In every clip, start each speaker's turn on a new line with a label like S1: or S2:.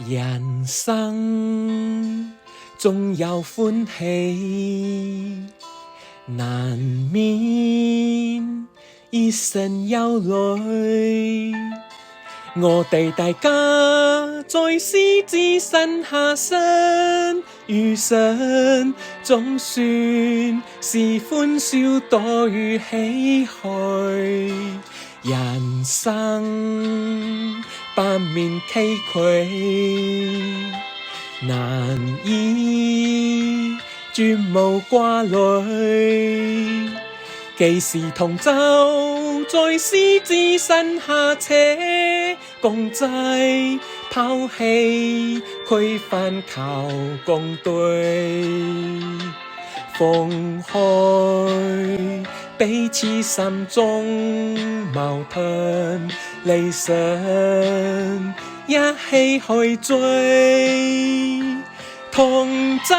S1: 人生總有歡喜，難免一生有淚。我哋大家在獅子山下生與生，總算是歡笑多於唏噓。人生不免崎嶇，難以絕無掛慮。幾時同舟在獅子山下且共濟，拋棄區分求共對。放開彼此心中矛盾，理想一起去追。同舟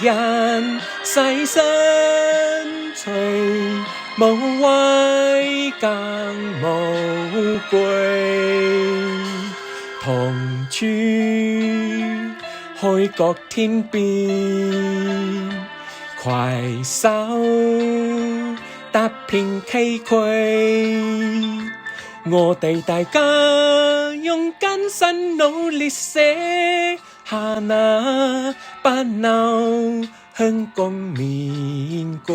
S1: 人世相隨，無畏更無懼。同處海角天邊，攜手踏遍崎嶇。我哋大家用艱辛努力寫下那不朽香港名句。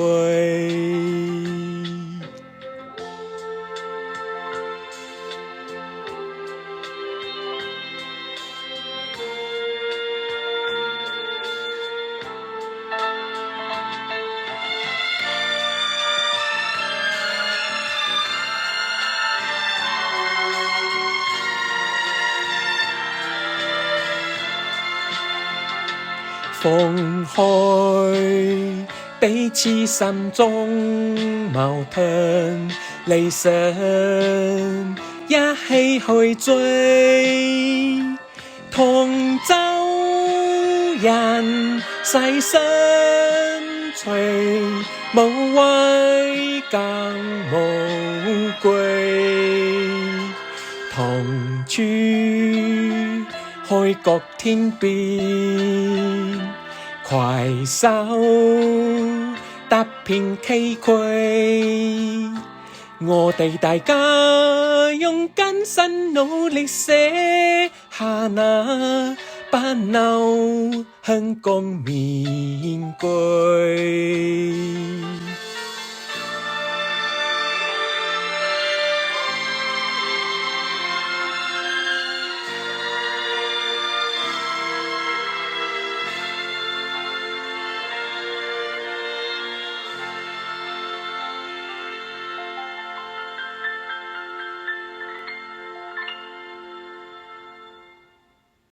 S1: 放開彼此心中矛盾，理想一起去追。同舟人世相隨，無畏更無懼。同處海角天邊，攜手踏遍崎嶇。我哋大家用艱辛努力寫下那不朽香港名句。